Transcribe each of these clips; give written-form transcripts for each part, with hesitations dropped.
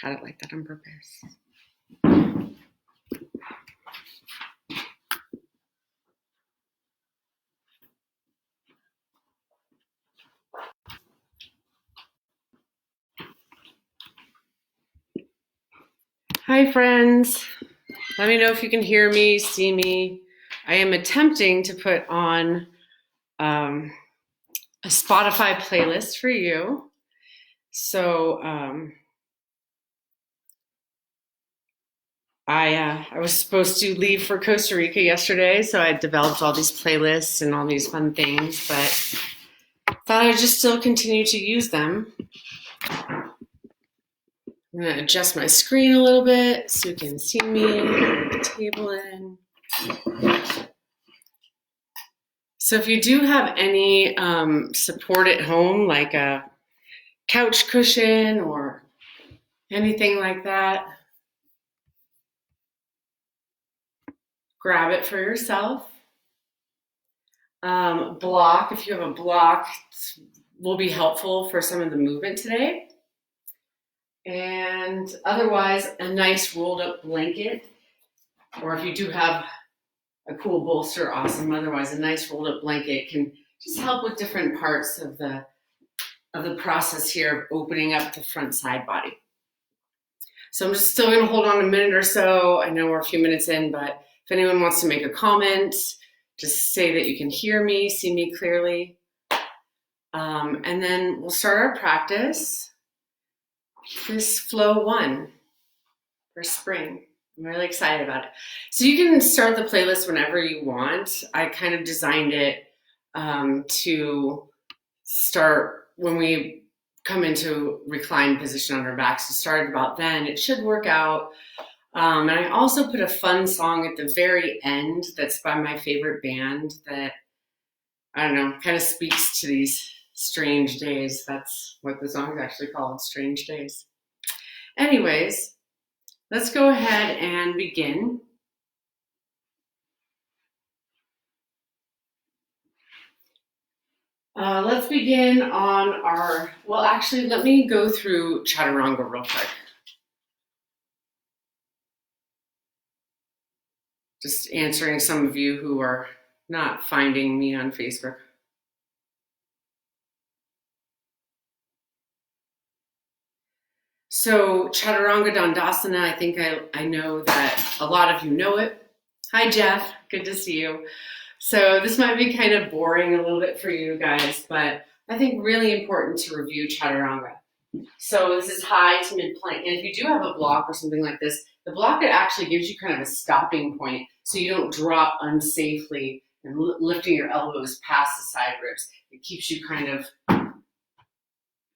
had it like that on purpose. Hi friends, let me know if you can hear me, see me. I am attempting to put on a Spotify playlist for you. So I was supposed to leave for Costa Rica yesterday, so I developed all these playlists and all these fun things, but thought I'd just still continue to use them. I'm going to adjust my screen a little bit so you can see me, put the table in. So if you do have any support at home, like a couch cushion or anything like that, grab it for yourself. Block, if you have a block, will be helpful for some of the movement today. And otherwise, a nice rolled up blanket, or if you do have a cool bolster, awesome. Otherwise, a nice rolled up blanket can just help with different parts of the process here of opening up the front side body. So I'm just still going to hold on a minute or so. I know we're a few minutes in, but if anyone wants to make a comment, just say that you can hear me, see me clearly. And then we'll start our practice. This Flow 1 for spring. I'm really excited about it. So you can start the playlist whenever you want. I kind of designed it to start when we come into reclined position on our backs. So start about then. It should work out. And I also put a fun song at the very end that's by my favorite band that, I don't know, kind of speaks to these strange days. That's what the song's actually called, Strange Days. Anyways, let's go ahead and begin. Let's begin on our, well, actually, let me go through Chaturanga real quick. Just answering some of you who are not finding me on Facebook. So Chaturanga Dandasana, I think I know that a lot of you know it. Hi Jeff, good to see you. So this might be kind of boring a little bit for you guys, but I think really important to review Chaturanga. So this is high to mid plank, and if you do have a block or something like this, the block, it actually gives you kind of a stopping point so you don't drop unsafely and lifting your elbows past the side ribs. It keeps you kind of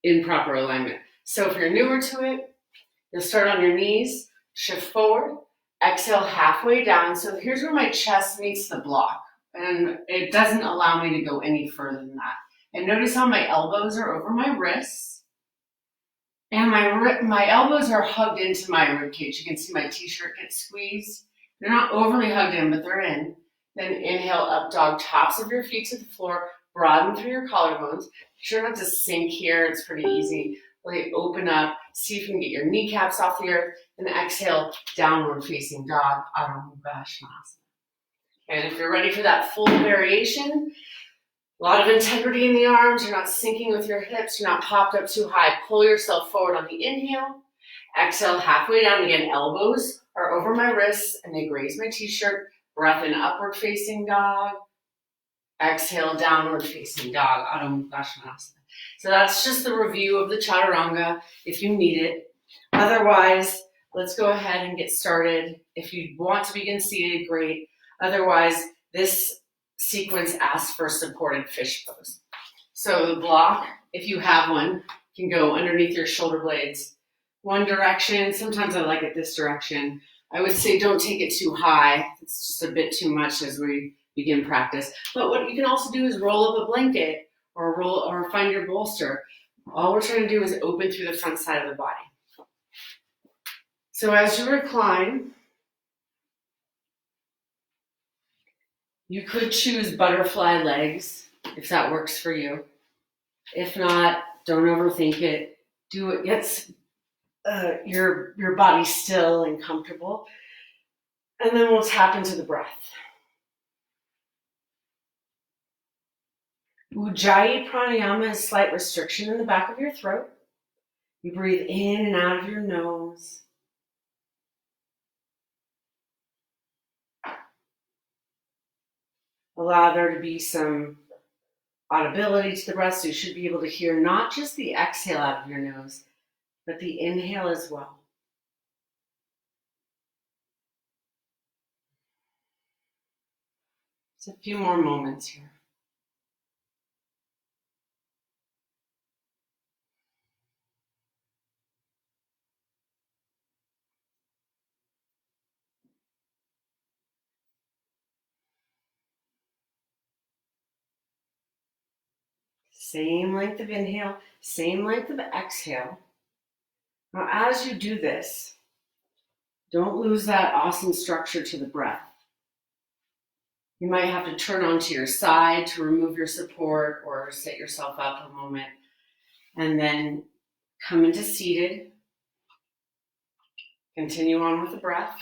in proper alignment. So if you're newer to it, you'll start on your knees, shift forward, exhale halfway down. So here's where my chest meets the block, and it doesn't allow me to go any further than that. And notice how my elbows are over my wrists, and my elbows are hugged into my rib cage. You can see my t-shirt get squeezed. They're not overly hugged in, but they're in. Then inhale, up dog, tops of your feet to the floor, broaden through your collarbones. Make sure not to sink here, it's pretty easy. Really open up, see if you can get your kneecaps off the earth, and exhale, downward facing dog, Adho Mukha Svanasana. And if you're ready for that full variation, a lot of integrity in the arms, you're not sinking with your hips, you're not popped up too high. Pull yourself forward on the inhale, exhale halfway down. Again, elbows are over my wrists and they graze my t-shirt. Breath in, upward facing dog. Exhale, downward facing dog, Adho Mukha Svanasana. So that's just the review of the Chaturanga if you need it. Otherwise, let's go ahead and get started. If you want to begin seated, great. Otherwise, this sequence asks for supported fish pose. So the block, if you have one, can go underneath your shoulder blades. One direction, sometimes I like it this direction. I would say don't take it too high. It's just a bit too much as we begin practice. But what you can also do is roll up a blanket or find your bolster. All we're trying to do is open through the front side of the body. So as you recline, you could choose butterfly legs if that works for you. If not, don't overthink it. Do it. your body still and comfortable. And then we'll tap into the breath. Ujjayi pranayama is slight restriction in the back of your throat. You breathe in and out of your nose. Allow there to be some audibility to the breath, so you should be able to hear not just the exhale out of your nose, but the inhale as well. Just a few more moments here. Same length of inhale, same length of exhale. Now, as you do this, don't lose that awesome structure to the breath. You might have to turn onto your side to remove your support or sit yourself up a moment. And then come into seated. Continue on with the breath.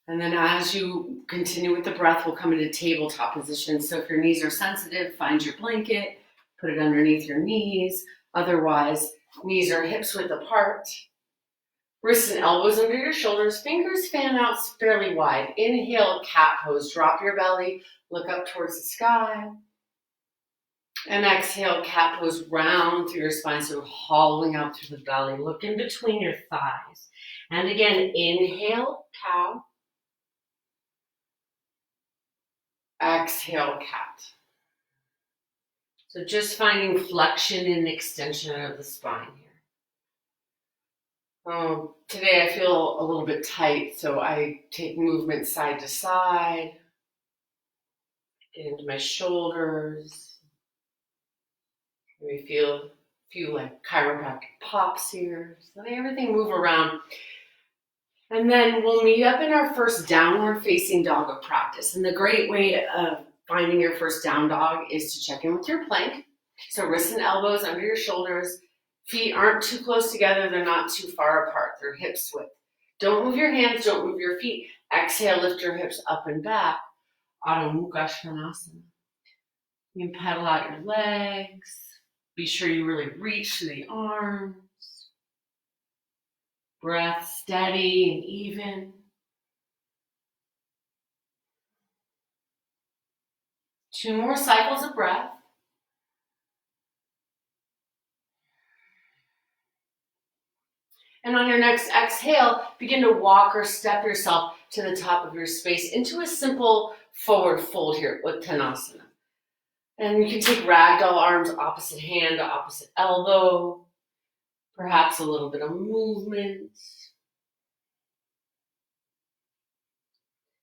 And then as you continue with the breath, we'll come into tabletop position. So if your knees are sensitive, find your blanket, put it underneath your knees. Otherwise, knees or hips width apart. Wrists and elbows under your shoulders. Fingers fan out fairly wide. Inhale, cat pose. Drop your belly. Look up towards the sky. And exhale, cat pose, round through your spine. So hollowing out through the belly. Look in between your thighs. And again, inhale, cow. Exhale, cat. So just finding flexion and extension of the spine here. Today I feel a little bit tight, so I take movement side to side, get into my shoulders. Maybe feel a few like chiropractic pops here. So let everything move around. And then we'll meet up in our first downward facing dog practice. And the great way of finding your first down dog is to check in with your plank. So wrists and elbows under your shoulders. Feet aren't too close together. They're not too far apart. They're hips width. Don't move your hands. Don't move your feet. Exhale, lift your hips up and back. Adho Mukha Svanasana. You can pedal out your legs. Be sure you really reach to the arms. Breath steady and even. Two more cycles of breath. And on your next exhale, begin to walk or step yourself to the top of your space into a simple forward fold here, Uttanasana. And you can take ragdoll arms, opposite hand to opposite elbow. Perhaps a little bit of movement.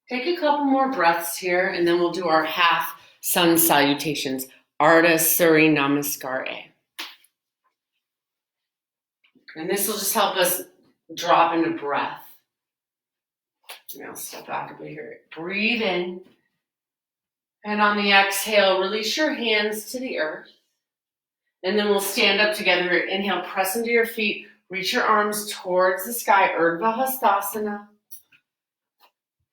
Take a couple more breaths here, and then we'll do our half sun salutations. Ardha Surya Namaskar. And this will just help us drop into breath. I'll step back a bit here. Breathe in. And on the exhale, release your hands to the earth. And then we'll stand up together. Inhale, press into your feet. Reach your arms towards the sky, Urdhva Hastasana.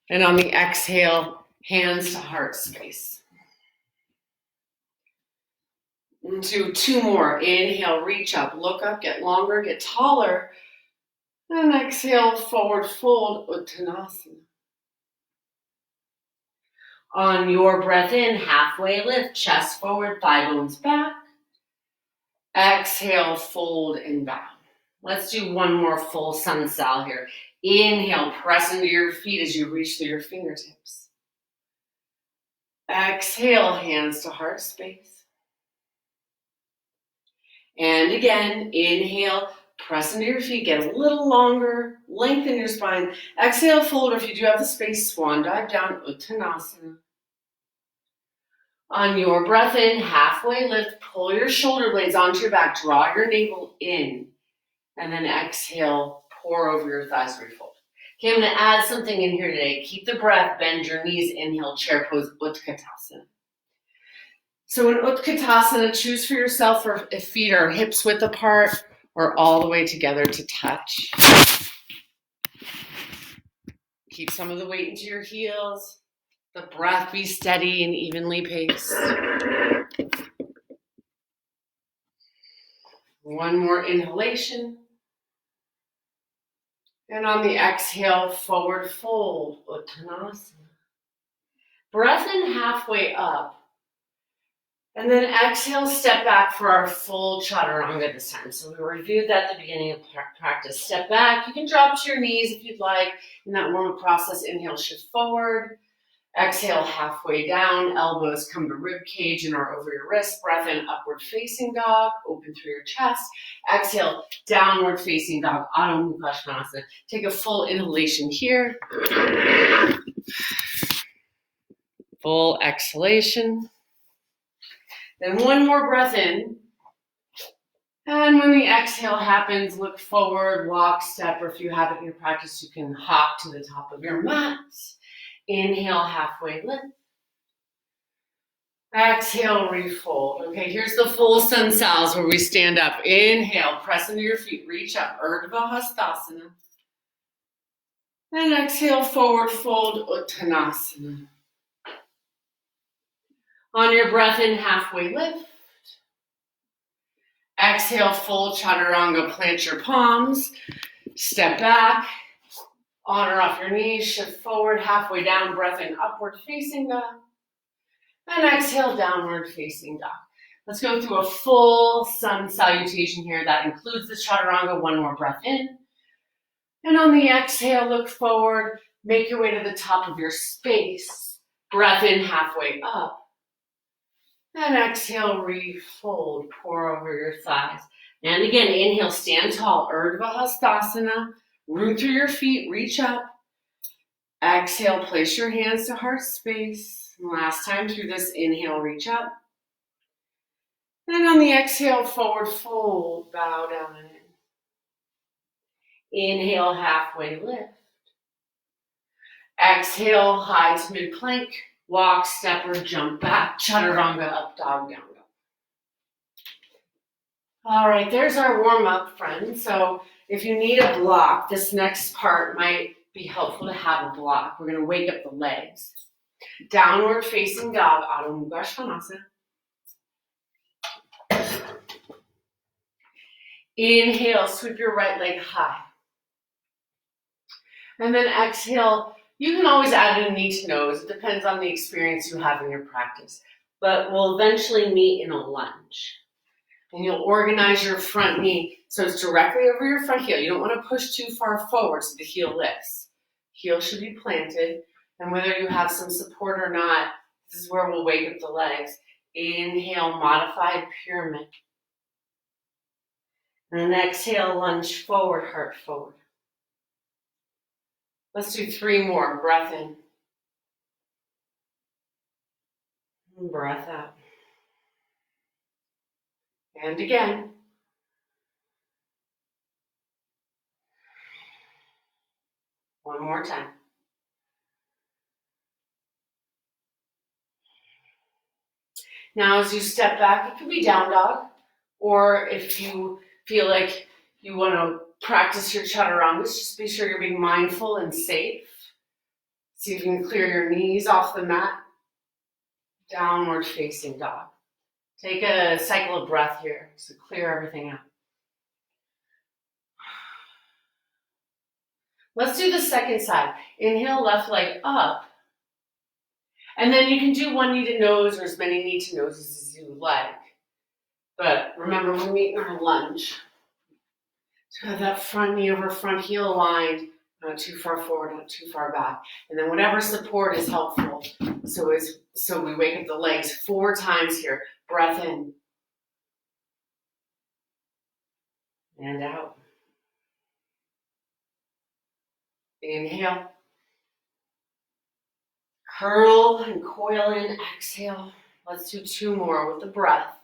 And on the exhale, hands to heart space. And do two more. Inhale, reach up, look up, get longer, get taller. And exhale, forward fold, Uttanasana. On your breath in, halfway lift, chest forward, thigh bones back. Exhale, fold and bow. Let's do one more full sun sal here. Inhale, press into your feet as you reach through your fingertips. Exhale, hands to heart space. And again, inhale, press into your feet, get a little longer, lengthen your spine. Exhale, fold, or if you do have the space, swan dive down, Uttanasana. On your breath in, halfway lift, pull your shoulder blades onto your back, draw your navel in, and then exhale, pour over your thighs, refold. Okay, I'm going to add something in here today. Keep the breath, bend your knees, inhale, chair pose, Utkatasana. So in Utkatasana, choose for yourself if feet are hips width apart or all the way together to touch. Keep some of the weight into your heels. The breath be steady and evenly paced. One more inhalation. And on the exhale, forward fold, Uttanasana. Breath in halfway up. And then exhale, step back for our full chaturanga this time. So we reviewed that at the beginning of practice. Step back. You can drop to your knees if you'd like. In that warm-up process, inhale, shift forward. Exhale, halfway down. Elbows come to rib cage and are over your wrist. Breath in, upward facing dog. Open through your chest. Exhale, downward facing dog. Adho Mukha Svanasana. Take a full inhalation here. Full exhalation. Then one more breath in. And when the exhale happens, look forward, walk, step, or if you have it in your practice, you can hop to the top of your mat. Inhale, halfway lift. Exhale, refold. Okay, here's the full sun salves where we stand up. Inhale, press into your feet, reach up, Urdhva Hastasana. And exhale, forward fold, Uttanasana. On your breath in, halfway lift. Exhale, full chaturanga, plant your palms. Step back, on or off your knees, shift forward, halfway down, breath in, upward facing dog. And exhale, downward facing dog. Let's go through a full sun salutation here. That includes the chaturanga. One more breath in. And on the exhale, look forward, make your way to the top of your space. Breath in, halfway up. And exhale, refold, pour over your thighs. And again, inhale, stand tall, Urdhva Hastasana. Root through your feet, reach up. Exhale, place your hands to heart space. And last time through this, inhale, reach up. And on the exhale, forward fold, bow down and in. Inhale, halfway lift. Exhale, high to mid plank. Walk, step, or jump back. Chaturanga, up dog, down dog. All right, there's our warm-up, friends. So if you need a block, this next part might be helpful to have a block. We're going to wake up the legs. Downward facing dog, Adho Mukha Svanasana. Inhale, sweep your right leg high. And then exhale. You can always add a knee to nose. It depends on the experience you have in your practice. But we'll eventually meet in a lunge. And you'll organize your front knee so it's directly over your front heel. You don't want to push too far forward so the heel lifts. Heel should be planted. And whether you have some support or not, this is where we'll wake up the legs. Inhale, modified pyramid. And exhale, lunge forward, heart forward. Let's do 3 more. Breath in. And breath out. And again. One more time. Now as you step back, it could be down dog, or if you feel like you want to practice your chaturangas, just be sure you're being mindful and safe. See if you can clear your knees off the mat. Downward facing dog. Take a cycle of breath here to clear everything out. Let's do the second side. Inhale, left leg up. And then you can do one knee to nose or as many knee to noses as you like. But remember, we meet in our lunge. So have that front knee over front heel aligned, not too far forward, not too far back. And then whatever support is helpful. So we wake up the legs 4 times here. Breath in. And out. Inhale. Curl and coil in. Exhale. Let's do 2 more with the breath.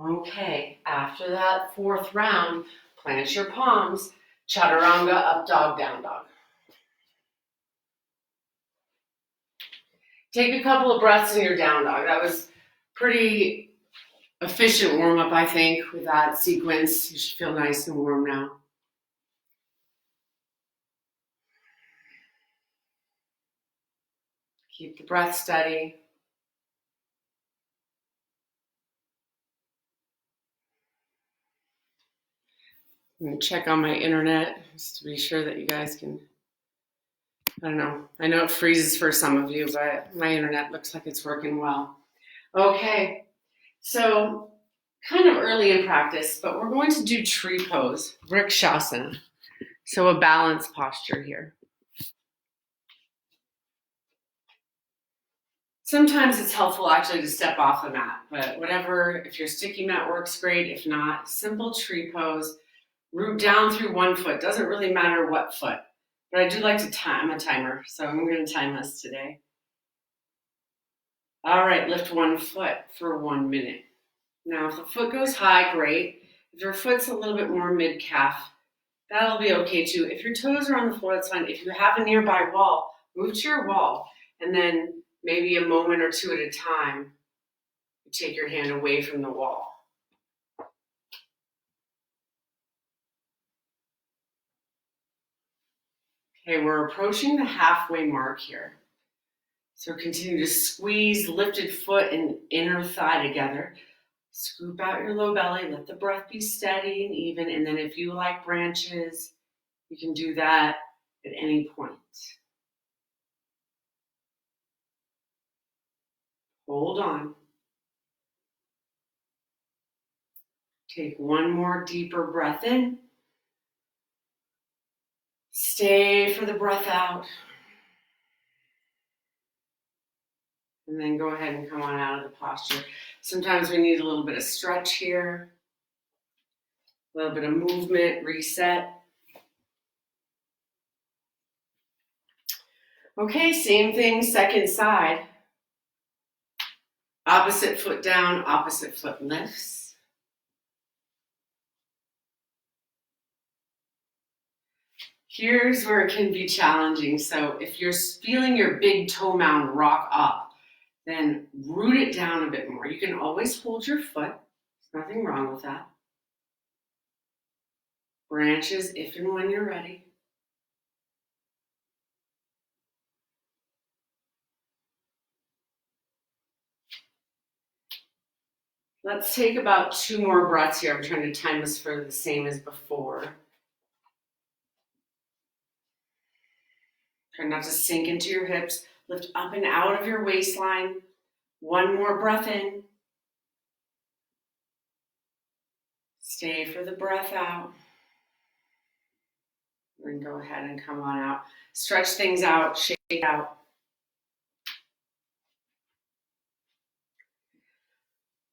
Okay, after that 4th round, Plant your palms. Chaturanga, up dog, down dog. Take a couple of breaths in your down dog. That was pretty efficient warm up, I think, with that sequence. You should feel nice and warm now. Keep the breath steady. I'm going to check on my internet just to be sure that you guys can, I don't know. I know it freezes for some of you, but my internet looks like it's working well. Okay, so kind of early in practice, but we're going to do tree pose, vrikshasana. So a balanced posture here. Sometimes it's helpful actually to step off the mat, but whatever, if your sticky mat works, great. If not, simple tree pose. Root down through one foot. Doesn't really matter what foot, but I do like to time. I'm a timer, so I'm going to time us today. All right, lift one foot for 1 minute. Now, if the foot goes high, great. If your foot's a little bit more mid-calf, that'll be okay too. If your toes are on the floor, that's fine. If you have a nearby wall, move to your wall, and then maybe a moment or two at a time, you take your hand away from the wall. Okay, we're approaching the halfway mark here. So continue to squeeze lifted foot and inner thigh together. Scoop out your low belly, let the breath be steady and even, and then if you like branches, you can do that at any point. Hold on. Take one more deeper breath in. Stay for the breath out. And then go ahead and come on out of the posture. Sometimes we need a little bit of stretch here, a little bit of movement, reset. Okay, same thing, second side. Opposite foot down, opposite foot lifts. Here's where it can be challenging. So if you're feeling your big toe mound rock up, then root it down a bit more. You can always hold your foot. There's nothing wrong with that. Branches if and when you're ready. Let's take about 2 more breaths here. I'm trying to time this for the same as before. Try not to sink into your hips. Lift up and out of your waistline. 1 more breath in. Stay for the breath out. Then go ahead and come on out. Stretch things out, shake out.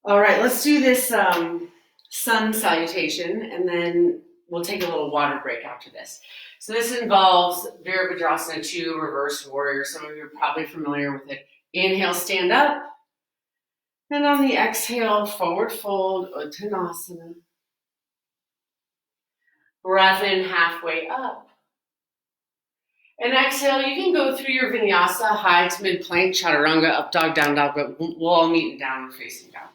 All right, let's do this sun salutation, and then we'll take a little water break after this. So this involves Virabhadrasana 2, reverse warrior. Some of you are probably familiar with it. Inhale, stand up. And on the exhale, forward fold, Uttanasana. Breath in halfway up. And exhale, you can go through your vinyasa, high to mid plank, chaturanga, up dog, down dog, but we'll all meet in downward facing dog.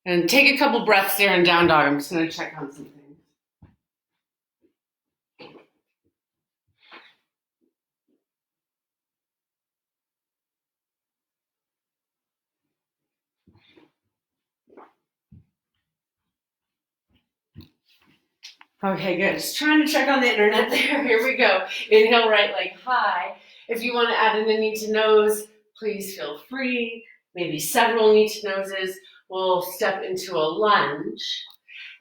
And take a couple breaths there in down dog. I'm just going to check on some things. Okay, good. Just trying to check on the internet there. Here we go. Inhale, right leg high. If you want to add in a knee to nose, please feel free. Maybe several knee to noses. We'll step into a lunge.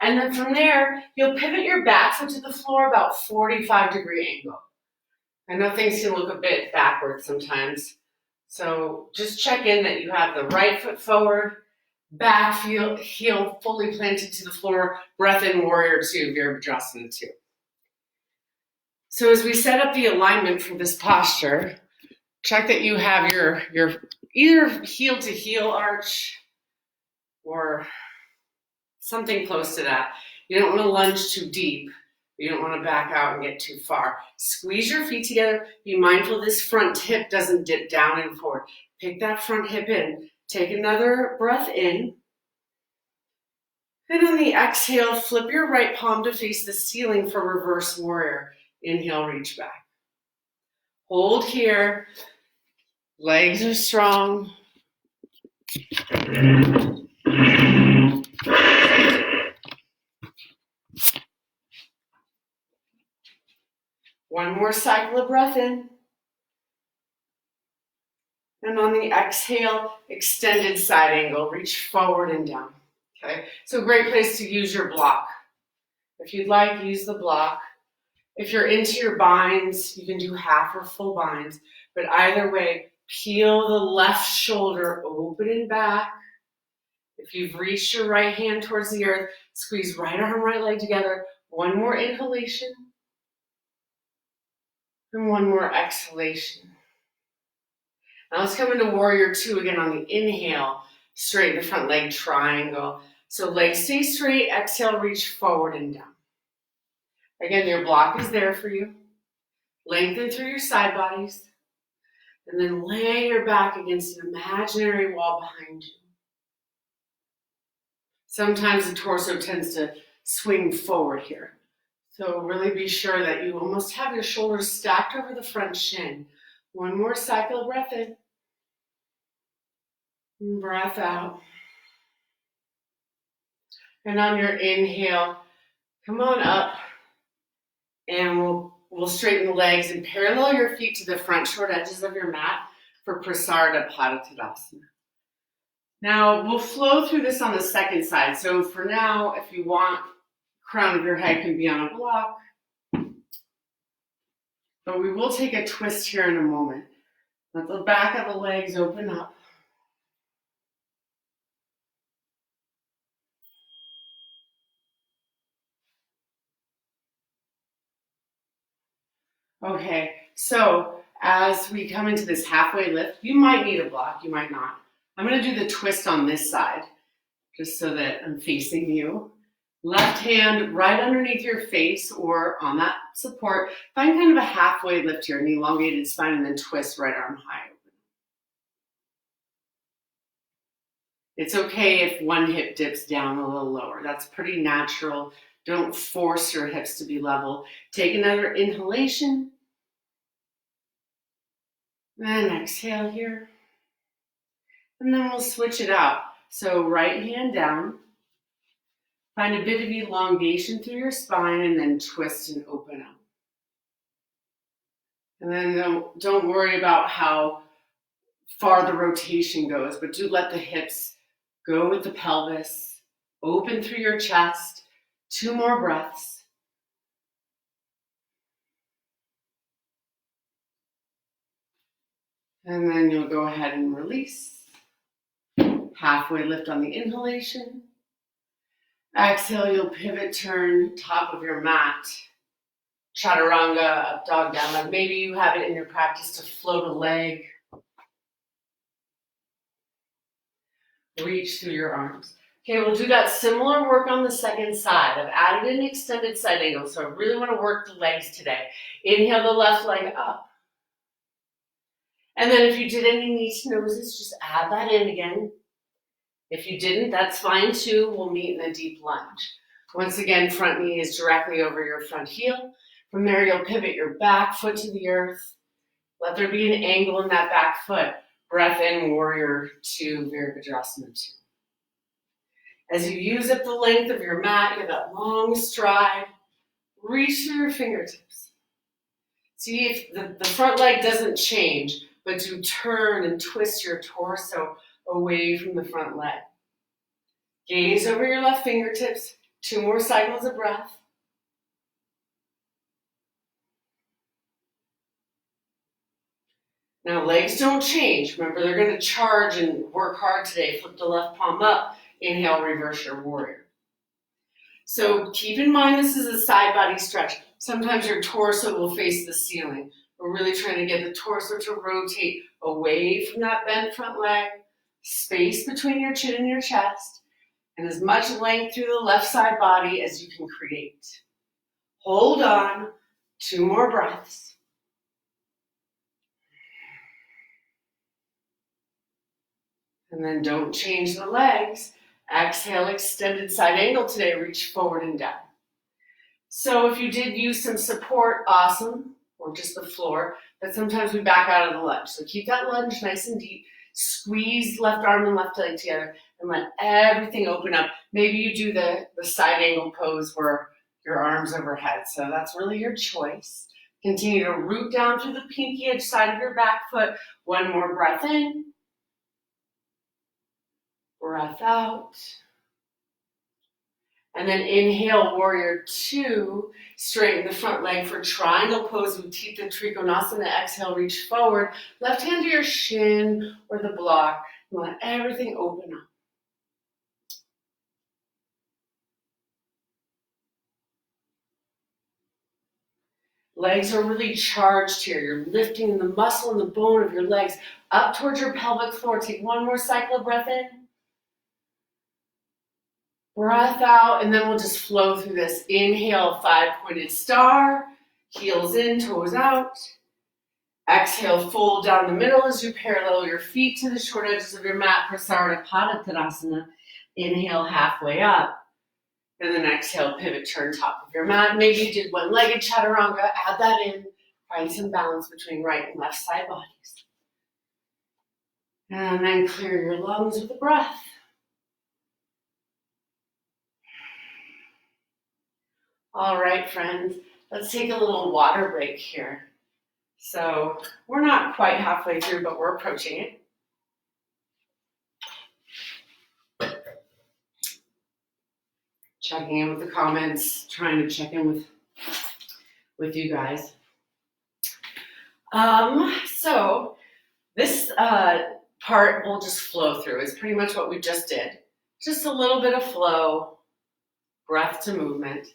And then from there, you'll pivot your back foot to the floor about 45-degree angle. I know things can look a bit backwards sometimes. So just check in that you have the right foot forward, back heel fully planted to the floor, breath in warrior 2, Virabhadrasana 2. So as we set up the alignment for this posture, check that you have your either heel to heel arch or something close to that. You don't want to lunge too deep. You don't want to back out and get too far. Squeeze your feet together. Be mindful this front hip doesn't dip down and forward. Pick that front hip in. Take another breath in. And on the exhale, flip your right palm to face the ceiling for reverse warrior. Inhale, reach back. Hold here. Legs are strong. One more cycle of breath in. And on the exhale, extended side angle. Reach forward and down. Okay, so a great place to use your block. If you'd like, use the block. If you're into your binds, you can do half or full binds. But either way, peel the left shoulder open and back. If you've reached your right hand towards the earth, squeeze right arm, right leg together. One more inhalation. And one more exhalation. Now let's come into warrior two again on the inhale. Straighten the front leg, triangle. So legs stay straight, exhale, reach forward and down. Again, your block is there for you. Lengthen through your side bodies. And then lay your back against an imaginary wall behind you. Sometimes the torso tends to swing forward here. So really be sure that you almost have your shoulders stacked over the front shin. One more cycle of breath in. And breath out. And on your inhale, come on up. And we'll straighten the legs and parallel your feet to the front short edges of your mat for Prasarita Padottanasana. Now, we'll flow through this on the second side. So for now, if you want, crown of your head can be on a block. But we will take a twist here in a moment. Let the back of the legs open up. Okay, so as we come into this halfway lift, you might need a block, you might not. I'm going to do the twist on this side, just so that I'm facing you. Left hand right underneath your face or on that support. Find kind of a halfway lift here, an elongated spine, and then twist right arm high open. It's okay if one hip dips down a little lower. That's pretty natural. Don't force your hips to be level. Take another inhalation. And exhale here. And then we'll switch it out. So right hand down. Find a bit of elongation through your spine and then twist and open up. And then don't worry about how far the rotation goes, but do let the hips go with the pelvis. Open through your chest. 2 more breaths. And then you'll go ahead and release. Halfway lift on the inhalation. Exhale, you'll pivot, turn top of your mat. Chaturanga, up dog, down dog. Maybe you have it in your practice to float a leg. Reach through your arms. Okay, we'll do that similar work on the second side. I've added an extended side angle, so I really want to work the legs today. Inhale the left leg up. And then if you did any knees to noses, just add that in again. If you didn't, that's fine too. We'll meet in a deep lunge. Once again, front knee is directly over your front heel. From there, you'll pivot your back foot to the earth. Let there be an angle in that back foot. Breath in, warrior two, Virabhadrasana 2. As you use up the length of your mat, you have that long stride. Reach through your fingertips. See if the front leg doesn't change, but do turn and twist your torso away from the front leg. Gaze over your left fingertips. 2 more cycles of breath. Now legs don't change. Remember, they're going to charge and work hard today. Flip the left palm up. Inhale, reverse your warrior. So keep in mind this is a side body stretch. Sometimes your torso will face the ceiling. We're really trying to get the torso to rotate away from that bent front leg. Space between your chin and your chest. and as much length through the left side body as you can create. Hold on, 2 more breaths. And then don't change the legs. Exhale, extended side angle today. Reach forward and down. So if you did use some support, awesome, or just the floor, but sometimes we back out of the lunge. So keep that lunge nice and deep. Squeeze left arm and left leg together and let everything open up. Maybe you do the side angle pose where your arms overhead. So that's really your choice. Continue to root down through the pinky edge side of your back foot. 1 more breath in. Breath out. And then inhale, warrior 2. Straighten the front leg for triangle pose. Utthita Trikonasana. Exhale, reach forward. Left hand to your shin or the block. And let everything open up. Legs are really charged here. You're lifting the muscle and the bone of your legs up towards your pelvic floor. Take 1 more cycle of breath in. Breath out, and then we'll just flow through this. Inhale, 5-pointed star. Heels in, toes out. Exhale, fold down the middle as you parallel your feet to the short edges of your mat for Pada Tadasana. Inhale, halfway up. And then exhale, pivot, turn top of your mat. Maybe you did one-legged chaturanga. Add that in. Find some balance between right and left side bodies. And then clear your lungs with a breath. All right, friends, let's take a little water break here. So we're not quite halfway through, but we're approaching it. Checking in with the comments, trying to check in with you guys. So this part will just flow through. It's pretty much what we just did. Just a little bit of flow, breath to movement.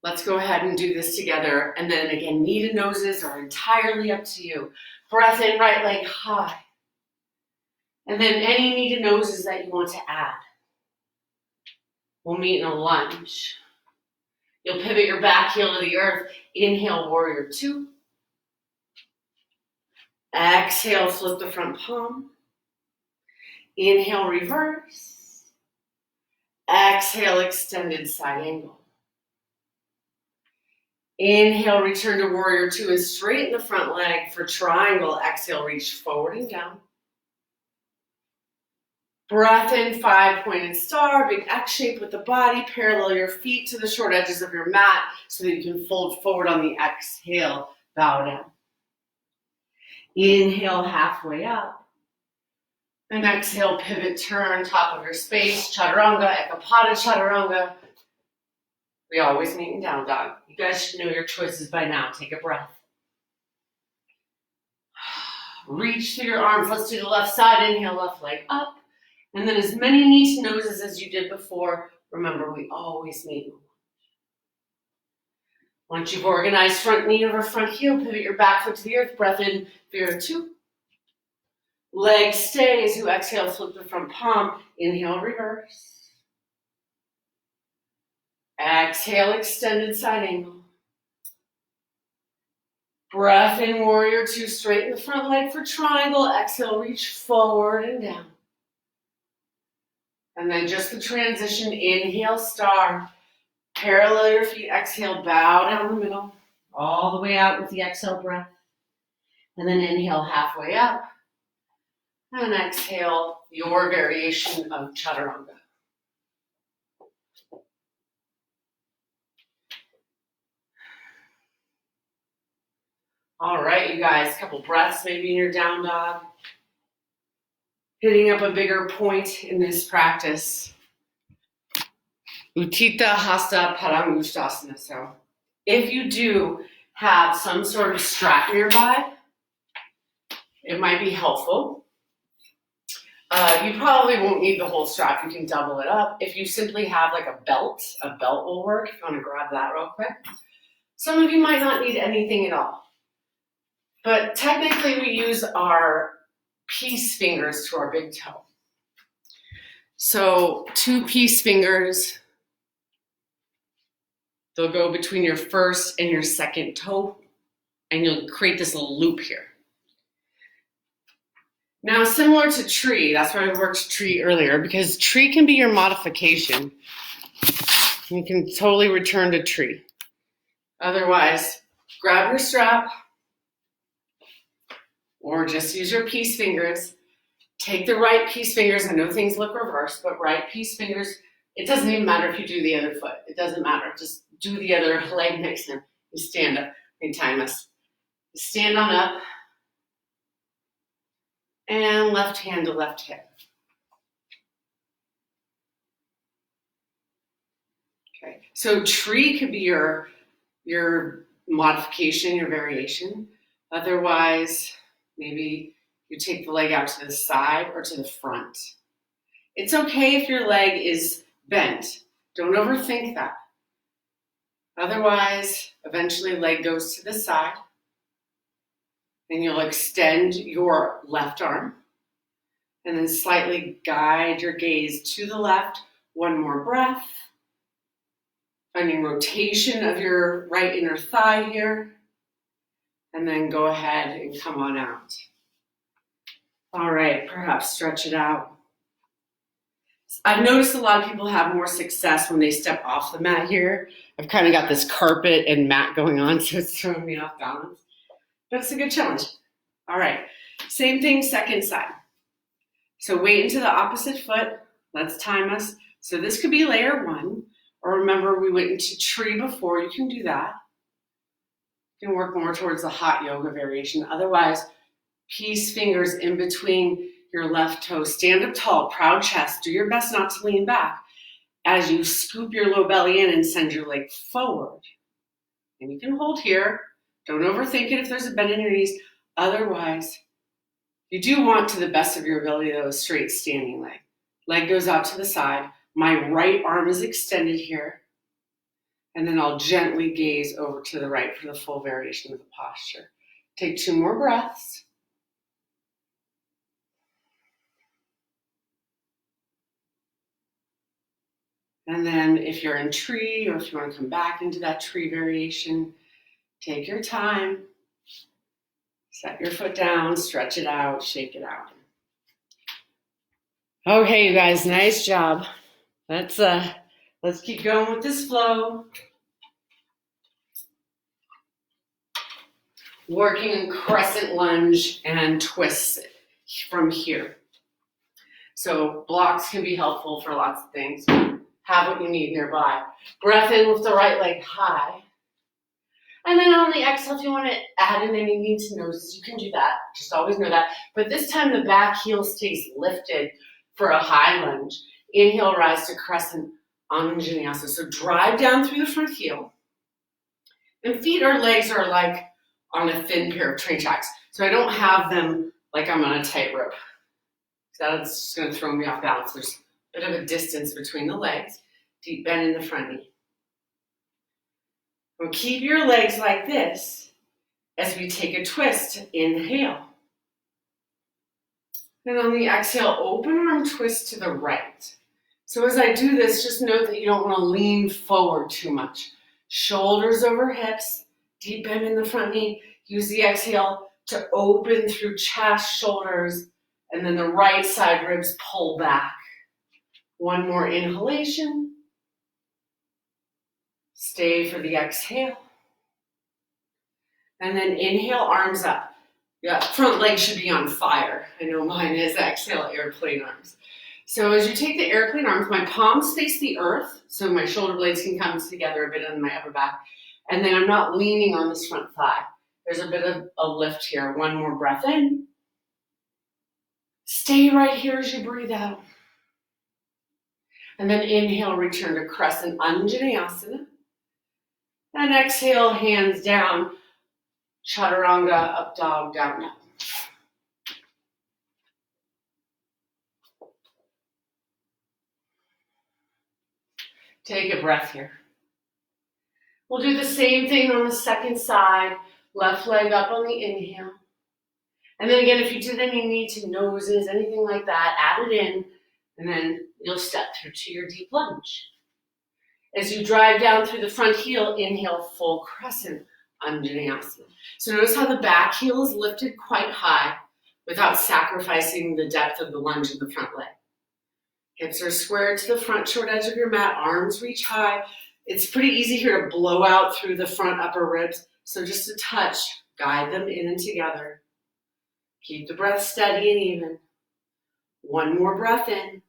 Let's go ahead and do this together. And then again, knee to noses are entirely up to you. Breath in, right leg high. And then any knee to noses that you want to add. We'll meet in a lunge. You'll pivot your back heel to the earth. Inhale, warrior 2. Exhale, flip the front palm. Inhale, reverse. Exhale, extended side angle. Inhale, return to warrior 2 and straighten the front leg for triangle. Exhale, reach forward and down. Breath in, 5-pointed star, big X shape with the body. Parallel your feet to the short edges of your mat so that you can fold forward on the exhale, bow down. Inhale, halfway up. And exhale, pivot, turn, top of your space, chaturanga, ekapada chaturanga. We always meet in down dog. You guys should know your choices by now. Take a breath. Reach through your arms. Let's do the left side. Inhale, left leg up. And then as many knee to noses as you did before. Remember, we always meet. Once you've organized front knee over front heel, pivot your back foot to the earth. Breath in, warrior 2. Legs stay as you exhale, flip the front palm. Inhale, reverse. Exhale, extended side angle. Breath in, warrior 2, straighten the front leg for triangle. Exhale, reach forward and down. And then just the transition, inhale, star. Parallel your feet, exhale, bow down the middle. All the way out with the exhale breath. And then inhale, halfway up. And exhale, your variation of chaturanga. All right, you guys, a couple breaths maybe in your down dog. Hitting up a bigger point in this practice. Utthita Hasta Padangusthasana. So if you do have some sort of strap nearby, it might be helpful. You probably won't need the whole strap. You can double it up. If you simply have like a belt will work. If you want to grab that real quick. Some of you might not need anything at all. But technically we use our peace fingers to our big toe. So 2 peace fingers, they'll go between your first and your second toe, and you'll create this little loop here. Now, similar to tree, that's why I worked tree earlier, because tree can be your modification. You can totally return to tree. Otherwise, grab your strap or just use your peace fingers. Take the right peace fingers. I know things look reversed, but right peace fingers. It doesn't even matter if you do the other foot. It doesn't matter. Just do the other leg next to him. You stand up and time us. Stand on up. And left hand to left hip. Okay, so tree could be your modification, your variation. Otherwise, maybe you take the leg out to the side or to the front. It's okay if your leg is bent. Don't overthink that. Otherwise, eventually leg goes to the side. And you'll extend your left arm and then slightly guide your gaze to the left. One more breath. Finding rotation of your right inner thigh here. And then go ahead and come on out. All right, perhaps stretch it out. I've noticed a lot of people have more success when they step off the mat here. I've kind of got this carpet and mat going on, so it's throwing me off balance. But it's a good challenge. All right, same thing, second side. So weight into the opposite foot. Let's time us. So this could be layer 1, or remember we went into tree before. You can do that. You can work more towards the hot yoga variation. Otherwise, peace fingers in between your left toes. Stand up tall, proud chest. Do your best not to lean back as you scoop your low belly in and send your leg forward. And you can hold here. Don't overthink it if there's a bend in your knees. Otherwise, you do want, to the best of your ability, though, a straight standing leg. Leg goes out to the side. My right arm is extended here. And then I'll gently gaze over to the right for the full variation of the posture. Take 2 more breaths. And then if you're in tree, or if you want to come back into that tree variation, take your time. Set your foot down, stretch it out, shake it out. Okay, you guys, nice job. Let's keep going with this flow. Working in crescent lunge and twists from here. So blocks can be helpful for lots of things. Have what you need nearby. Breath in with the right leg high. And then on the exhale, if you want to add in any knees and noses, you can do that. Just always know that. But this time the back heel stays lifted for a high lunge. Inhale, rise to crescent vinyasa. So drive down through the front heel. And feet or legs are like on a thin pair of train tracks. So I don't have them like I'm on a tightrope. That's just going to throw me off balance. There's a bit of a distance between the legs. Deep bend in the front knee. We'll keep your legs like this as we take a twist. Inhale. And on the exhale, open arm twist to the right. So as I do this, just note that you don't want to lean forward too much. Shoulders over hips, deep bend in the front knee. Use the exhale to open through chest, shoulders, and then the right side ribs pull back. One more inhalation. Stay for the exhale. And then inhale, arms up. Yeah, front leg should be on fire. I know mine is. Exhale, airplane arms. So as you take the airplane arms, my palms face the earth, so my shoulder blades can come together a bit on my upper back. And then I'm not leaning on this front thigh. There's a bit of a lift here. One more breath in. Stay right here as you breathe out. And then inhale, return to crescent vinyasa. And exhale, hands down, chaturanga, up dog, down dog. Take a breath here. We'll do the same thing on the second side. Left leg up on the inhale. And then again, if you did any knee to noses, anything like that, add it in. And then you'll step through to your deep lunge. As you drive down through the front heel, inhale full crescent vinyasa. So notice how the back heel is lifted quite high without sacrificing the depth of the lunge in the front leg. Hips are squared to the front short edge of your mat, arms reach high. It's pretty easy here to blow out through the front upper ribs, so just a touch, guide them in and together. Keep the breath steady and even. One more breath in.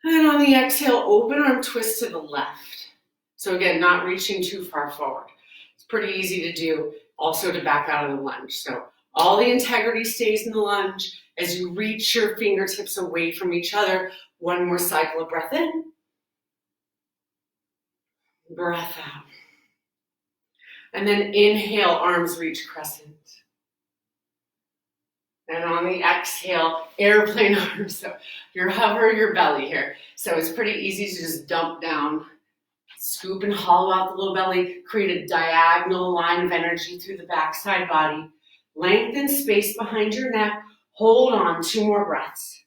And on the exhale, open arm twist to the left. So again, not reaching too far forward. It's pretty easy to do, also to back out of the lunge. So all the integrity stays in the lunge. As you reach your fingertips away from each other, one more cycle of breath in. Breath out. And then inhale, arms reach crescent. And on the exhale, airplane arms. So you're hovering your belly here. So it's pretty easy to just dump down, scoop and hollow out the low belly, create a diagonal line of energy through the backside body. Lengthen space behind your neck. Hold on, 2 more breaths.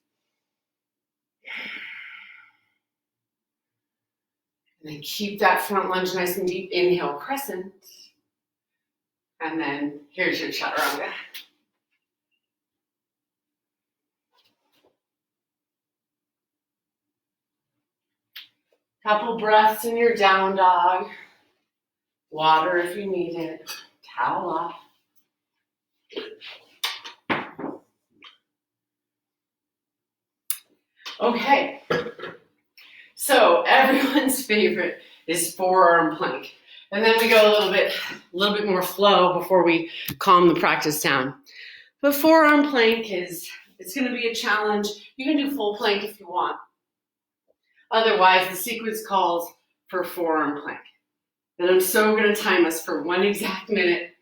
And then keep that front lunge nice and deep. Inhale, crescent. And then here's your chaturanga. Couple breaths in your down dog. Water if you need it. Towel off. Okay, so everyone's favorite is forearm plank. And then we go a little bit more flow before we calm the practice down. But forearm plank it's gonna be a challenge. You can do full plank if you want. Otherwise, the sequence calls for forearm plank. And I'm so gonna time us for 1 exact minute,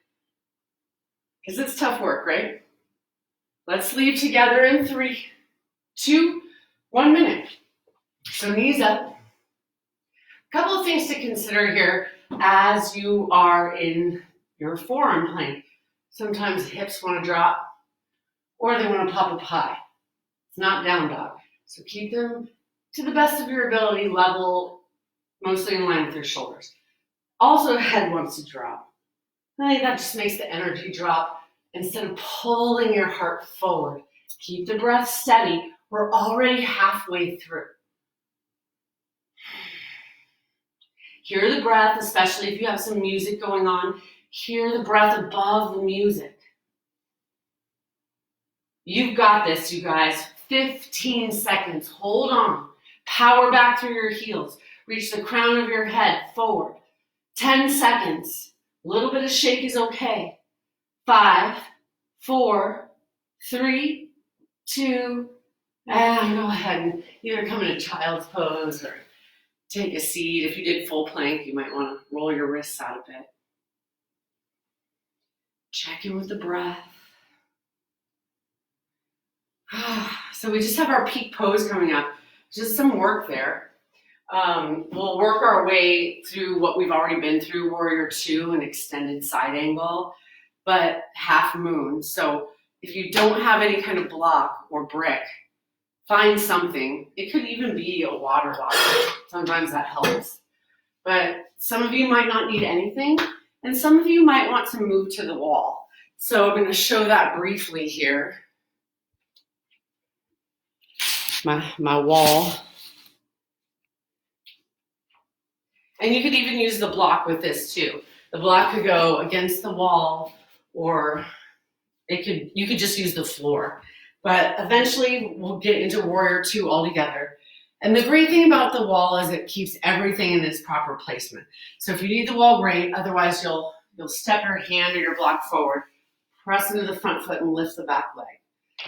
because it's tough work, right? Let's leave together in 3, 2, 1 minute. So knees up. A couple of things to consider here as you are in your forearm plank. Sometimes hips want to drop or they want to pop up high. It's not down dog. So keep them to the best of your ability, level, mostly in line with your shoulders. Also, head wants to drop. I think that just makes the energy drop instead of pulling your heart forward. Keep the breath steady. We're already halfway through. Hear the breath, especially if you have some music going on. Hear the breath above the music. You've got this, you guys. 15 seconds. Hold on. Power back through your heels. Reach the crown of your head forward. 10 seconds. A little bit of shake is okay. 5, 4, 3, 2, and go ahead and either come in a child's pose or take a seat. If you did full plank, you might want to roll your wrists out a bit. Check in with the breath. So we just have our peak pose coming up. Just some work there. We'll work our way through what we've already been through, Warrior 2, an extended side angle, but half moon. So if you don't have any kind of block or brick, find something. It could even be a water bottle. Sometimes that helps. But some of you might not need anything, and some of you might want to move to the wall. So I'm going to show that briefly here. My wall. And you could even use the block with this too. The block could go against the wall, or you could just use the floor. But eventually we'll get into Warrior 2 all together. And the great thing about the wall is it keeps everything in its proper placement. So if you need the wall, great. Otherwise you'll step your hand or your block forward, press into the front foot and lift the back leg.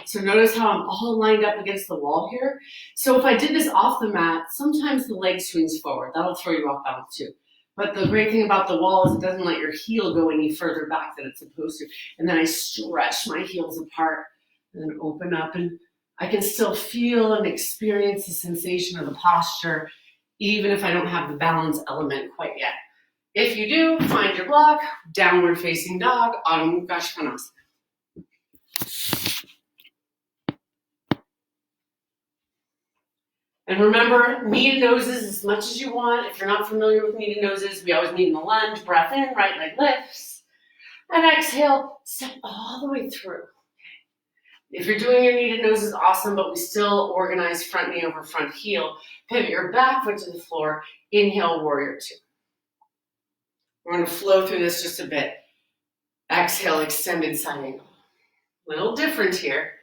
So notice how I'm all lined up against the wall here. So if I did this off the mat, sometimes the leg swings forward. That'll throw you off balance too. But the great thing about the wall is it doesn't let your heel go any further back than it's supposed to. And then I stretch my heels apart and then open up, and I can still feel and experience the sensation of the posture, even if I don't have the balance element quite yet. If you do, find your block, downward facing dog, Adho Mukha Svanasana. And remember, kneaded noses as much as you want. If you're not familiar with kneaded noses, we always need in the lunge. Breath in, right leg lifts. And exhale, step all the way through. If you're doing your kneaded noses, awesome, but we still organize front knee over front heel. Pivot your back foot to the floor. Inhale, warrior two. We're going to flow through this just a bit. Exhale, extended side angle. Little different here.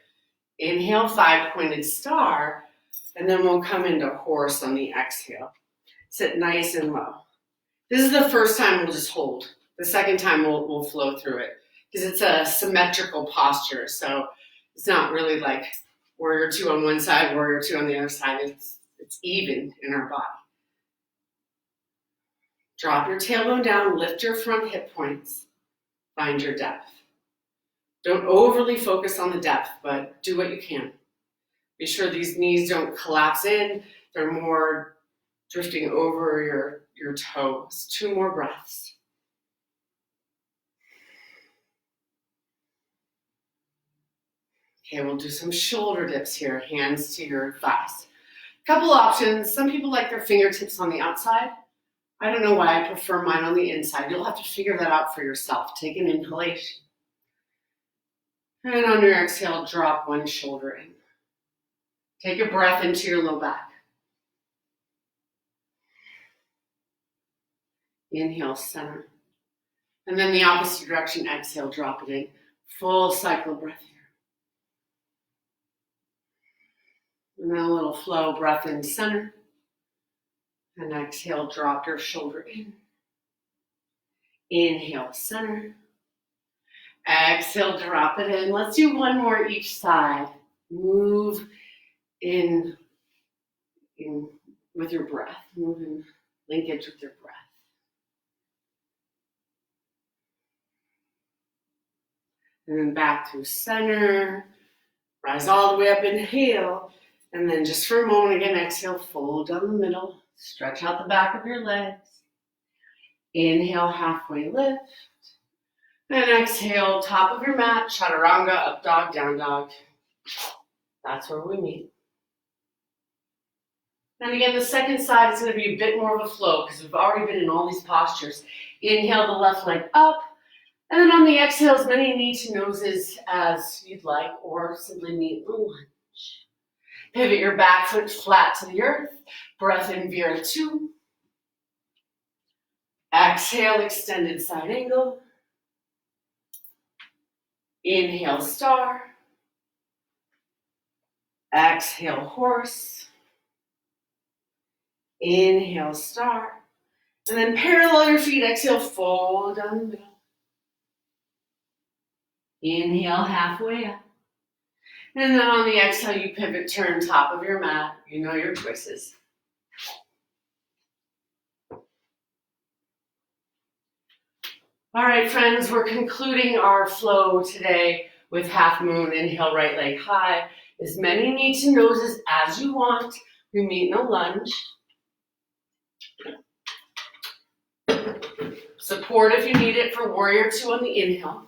Inhale, five-pointed star, and then we'll come into horse on the exhale. Sit nice and low. This is the first time we'll just hold. The second time we'll flow through it because it's a symmetrical posture, so it's not really like warrior two on one side, warrior two on the other side. It's even in our body. Drop your tailbone down, lift your front hip points. Find your depth. Don't overly focus on the depth, but do what you can. Be sure these knees don't collapse in. They're more drifting over your toes. 2 more breaths. Okay, we'll do some shoulder dips here, hands to your thighs. Couple options. Some people like their fingertips on the outside. I don't know why I prefer mine on the inside. You'll have to figure that out for yourself. Take an inhalation. And on your exhale, drop one shoulder in. Take a breath into your low back. Inhale, center. And then the opposite direction, exhale, drop it in. Full cycle of breath here. And then a little flow, breath in center. And exhale, drop your shoulder in. Inhale, center. Exhale, drop it in. Let's do one more each side. Move in with your breath. Move in linkage with your breath. And then back through center. Rise all the way up, inhale. And then just for a moment again, exhale, fold down the middle. Stretch out the back of your legs. Inhale, halfway lift. And exhale, top of your mat, chaturanga, up dog, down dog. That's where we meet. And again, the second side is going to be a bit more of a flow because we've already been in all these postures. Inhale the left leg up. And then on the exhale, as many knee to noses as you'd like, or simply meet the lunge. Pivot your back foot flat to the earth. Breath in, Vira 2. Exhale, extended side angle. Inhale, star. Exhale, horse. Inhale, star. And then parallel your feet. Exhale, fold down the middle. Inhale, halfway up. And then on the exhale, you pivot, turn top of your mat. You know your choices. All right, friends, we're concluding our flow today with half moon. Inhale, right leg high. As many knee to noses as you want. We meet in a lunge. Support if you need it for warrior two on the inhale.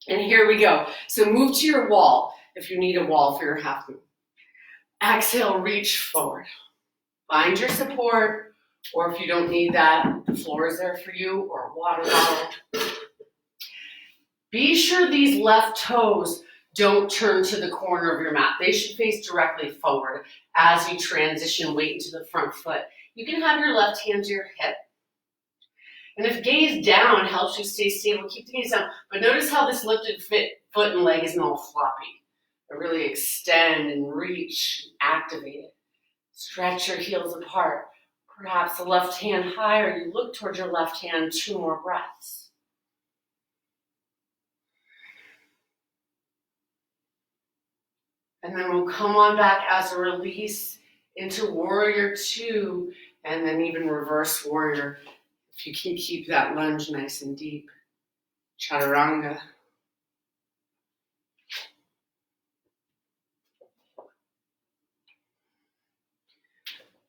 And here we go. So move to your wall if you need a wall for your half moon. Exhale, reach forward. Find your support, or if you don't need that, the floor is there for you, or a water bottle. Be sure these left toes don't turn to the corner of your mat. They should face directly forward as you transition weight into the front foot. You can have your left hand to your hip. And if gaze down helps you stay stable, keep the gaze down. But notice how this lifted foot and leg isn't all floppy. But really extend and reach, activate it. Stretch your heels apart. Perhaps the left hand higher. You look towards your left hand, 2 more breaths. And then we'll come on back as a release into warrior two, and then even reverse warrior. If you can keep that lunge nice and deep. Chaturanga.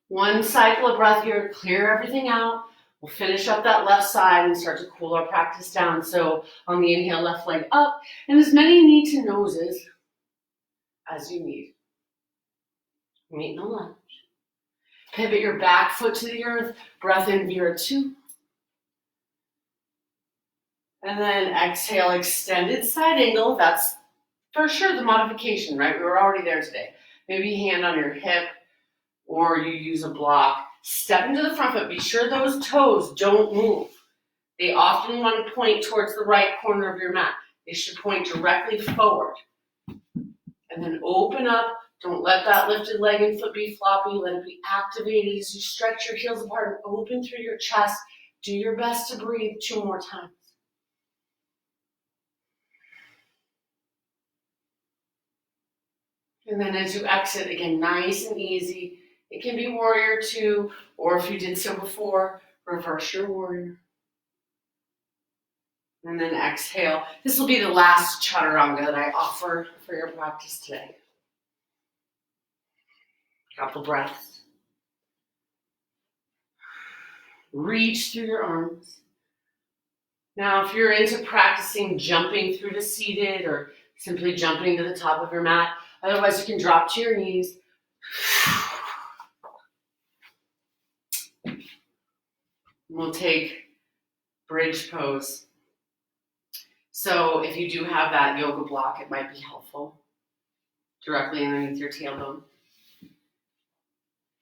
One cycle of breath here, clear everything out. We'll finish up that left side and start to cool our practice down. So on the inhale, left leg up, and as many knee to noses as you need. Meet in a lunge. Pivot your back foot to the earth. Breath in, Vira 2. And then exhale, extended side angle. That's for sure the modification, right? We were already there today. Maybe hand on your hip or you use a block. Step into the front foot. Be sure those toes don't move. They often want to point towards the right corner of your mat. They should point directly forward. And then open up. Don't let that lifted leg and foot be floppy. Let it be activated as you stretch your heels apart and open through your chest. Do your best to breathe 2 more times. And then as you exit, again, nice and easy. It can be warrior 2, or if you did so before, reverse your warrior. And then exhale. This will be the last chaturanga that I offer for your practice today. Couple breaths. Reach through your arms. Now, if you're into practicing jumping through to seated or simply jumping to the top of your mat, otherwise you can drop to your knees. We'll take bridge pose. So if you do have that yoga block, it might be helpful. Directly underneath your tailbone.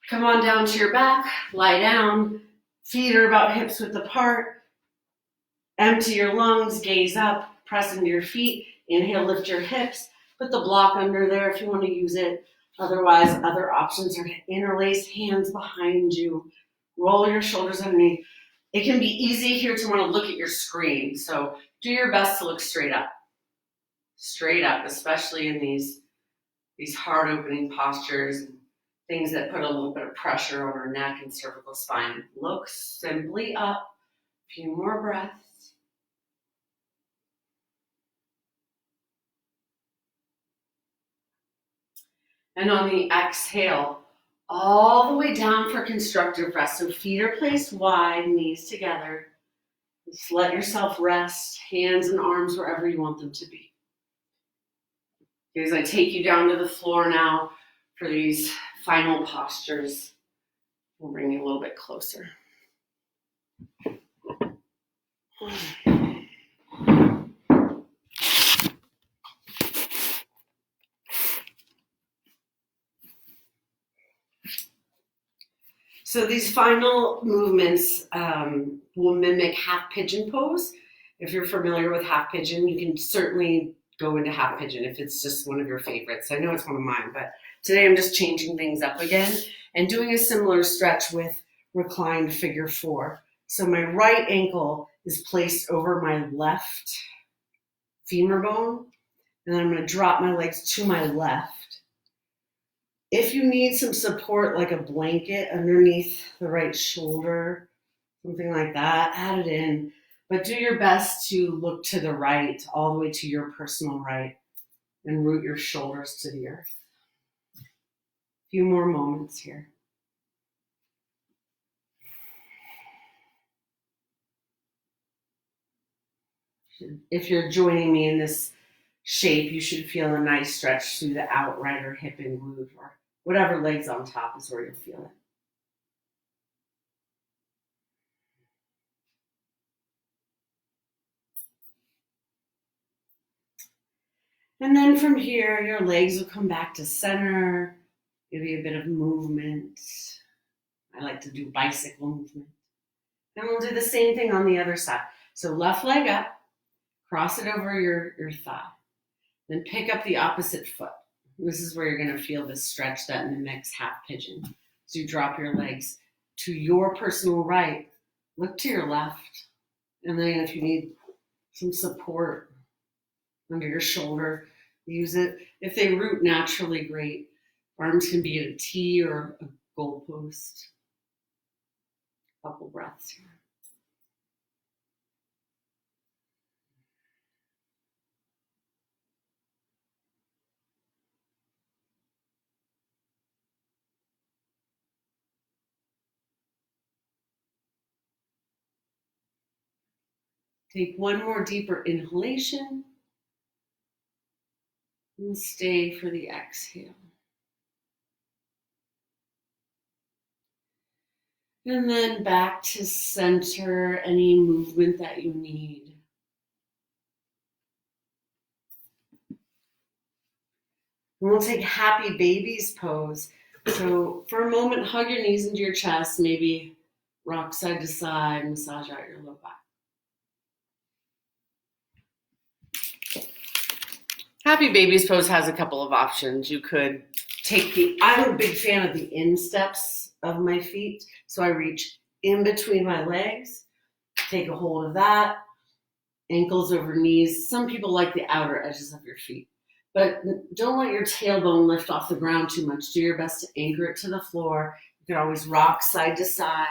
Come on down to your back, lie down. Feet are about hips width apart. Empty your lungs, gaze up, press into your feet. Inhale, lift your hips. Put the block under there if you want to use it. Otherwise, other options are to interlace hands behind you. Roll your shoulders underneath. It can be easy here to want to look at your screen. So do your best to look straight up. Straight up, especially in these hard opening postures and things that put a little bit of pressure on our neck and cervical spine. Look simply up. A few more breaths. And on the exhale, all the way down for constructive rest. So feet are placed wide, knees together. Just let yourself rest, hands and arms wherever you want them to be. As I take you down to the floor now for these final postures, we'll bring you a little bit closer. So these final movements will mimic half pigeon pose. If you're familiar with half pigeon, you can certainly go into half pigeon if it's just one of your favorites. I know it's one of mine, but today I'm just changing things up again and doing a similar stretch with reclined figure 4. So my right ankle is placed over my left femur bone, and then I'm going to drop my legs to my left. If you need some support, like a blanket underneath the right shoulder, something like that, add it in. But do your best to look to the right, all the way to your personal right, and root your shoulders to the earth. A few more moments here. If you're joining me in this shape, you should feel a nice stretch through the outright or hip and glute, or whatever leg's on top is where you'll feel it. And then from here, your legs will come back to center, give you a bit of movement. I like to do bicycle movement. And we'll do the same thing on the other side. So left leg up, cross it over your thigh. Then pick up the opposite foot. This is where you're going to feel this stretch that mimics half pigeon. So you drop your legs to your personal right, look to your left. And then if you need some support under your shoulder, use it. If they root naturally, great. Arms can be at a T or a goalpost. Couple breaths here. Take one more deeper inhalation and stay for the exhale. And then back to center, any movement that you need. And we'll take happy babies pose. So for a moment, hug your knees into your chest, maybe rock side to side, massage out your low back. Happy babies pose has a couple of options. You could I'm a big fan of the insteps of my feet. So I reach in between my legs, take a hold of that, ankles over knees. Some people like the outer edges of your feet. But don't let your tailbone lift off the ground too much. Do your best to anchor it to the floor. You can always rock side to side.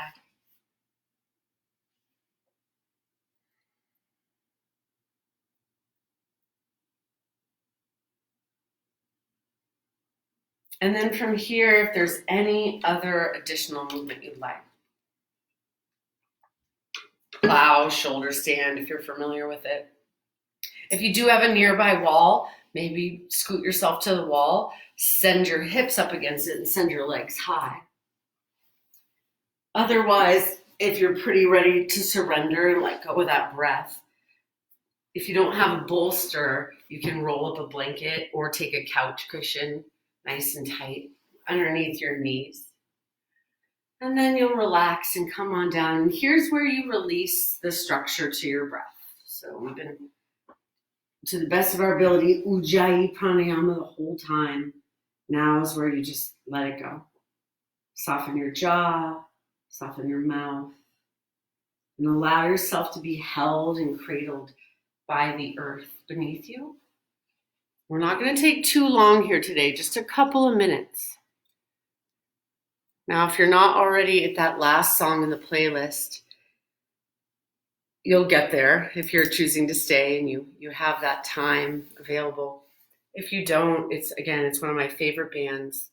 And then from here, if there's any other additional movement you'd like. Plow, shoulder stand, if you're familiar with it. If you do have a nearby wall, maybe scoot yourself to the wall, send your hips up against it and send your legs high. Otherwise, if you're pretty ready to surrender and let go of that breath, if you don't have a bolster, you can roll up a blanket or take a couch cushion nice and tight underneath your knees. And then you'll relax and come on down. And here's where you release the structure to your breath. So we've been, to the best of our ability, Ujjayi pranayama the whole time. Now is where you just let it go. Soften your jaw, soften your mouth, and allow yourself to be held and cradled by the earth beneath you. We're not going to take too long here today, just a couple of minutes. Now, if you're not already at that last song in the playlist, you'll get there if you're choosing to stay and you have that time available. If you don't, it's one of my favorite bands.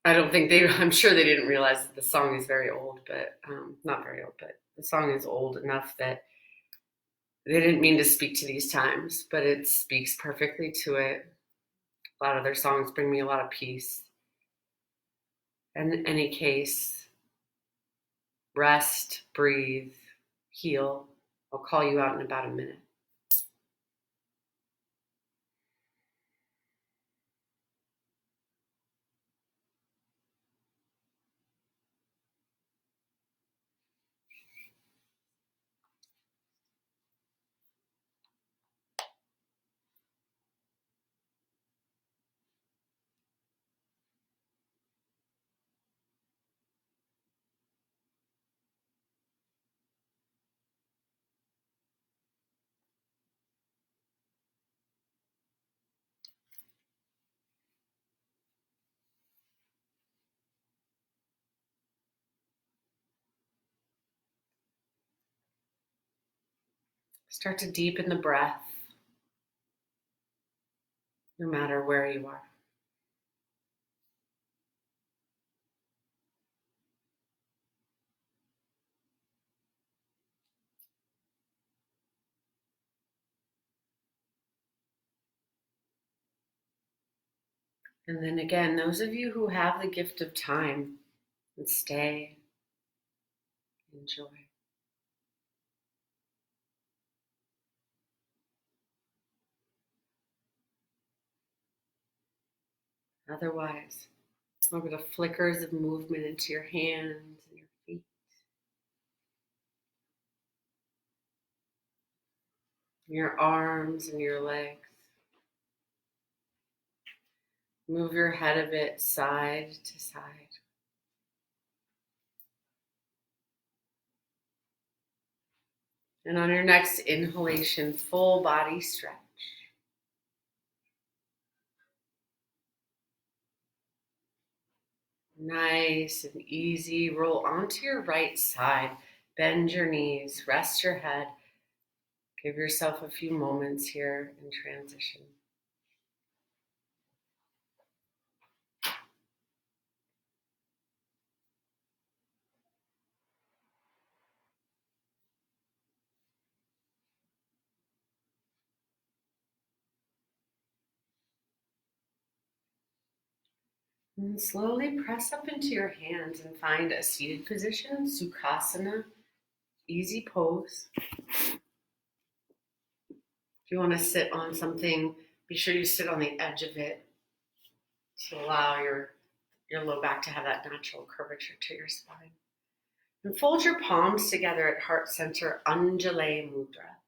I'm sure they didn't realize that the song is very old, but not very old, but the song is old enough that they didn't mean to speak to these times, but it speaks perfectly to it. A lot of their songs bring me a lot of peace. And in any case, rest, breathe, heal. I'll call you out in about a minute. Start to deepen the breath, no matter where you are. And then again, those of you who have the gift of time, and stay, enjoy. Otherwise, look at the flickers of movement into your hands and your feet, your arms and your legs. Move your head a bit side to side. And on your next inhalation, full body stretch. Nice and easy. Roll onto your right side. Bend your knees. Rest your head. Give yourself a few moments here in transition. And slowly press up into your hands and find a seated position, Sukhasana, easy pose. If you want to sit on something, be sure you sit on the edge of it to allow your low back to have that natural curvature to your spine. And fold your palms together at heart center, Anjali Mudra.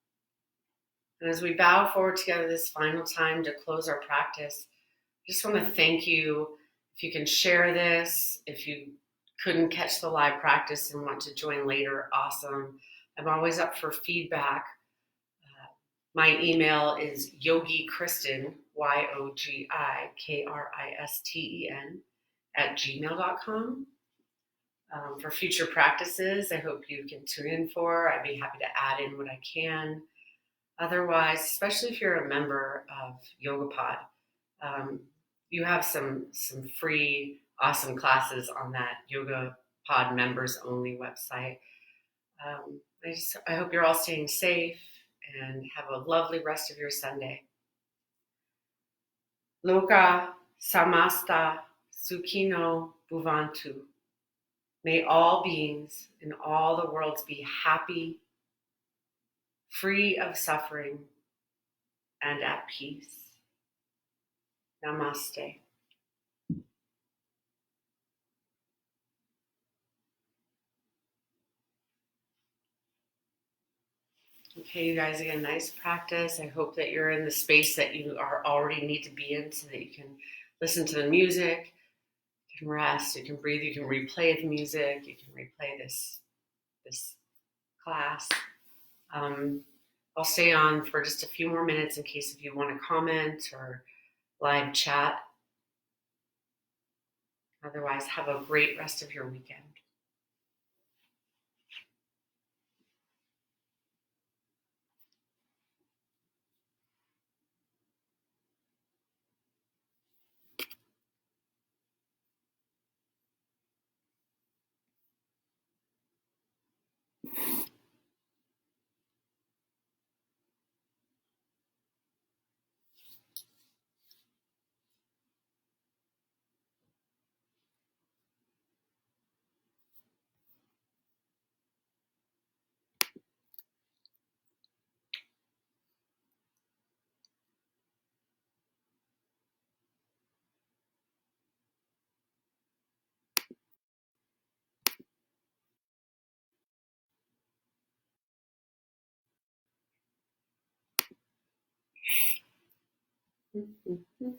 And as we bow forward together this final time to close our practice, I just want to thank you. If you can share this, if you couldn't catch the live practice and want to join later, awesome. I'm always up for feedback. My email is yogikristen, YogiKristen, @gmail.com. For future practices, I hope you can tune in for. I'd be happy to add in what I can. Otherwise, especially if you're a member of YogaPod, you have some free, awesome classes on that YogaPod members only website. I hope you're all staying safe and have a lovely rest of your Sunday. Loka samasta sukhino bhuvantu. May all beings in all the worlds be happy, free of suffering, and at peace. Namaste. Okay, you guys, again, nice practice. I hope that you're in the space that you already need to be in so that you can listen to the music, you can rest, you can breathe, you can replay the music, you can replay this class. I'll stay on for just a few more minutes in case if you want to comment or live chat. Otherwise, have a great rest of your weekend. Mm-hmm.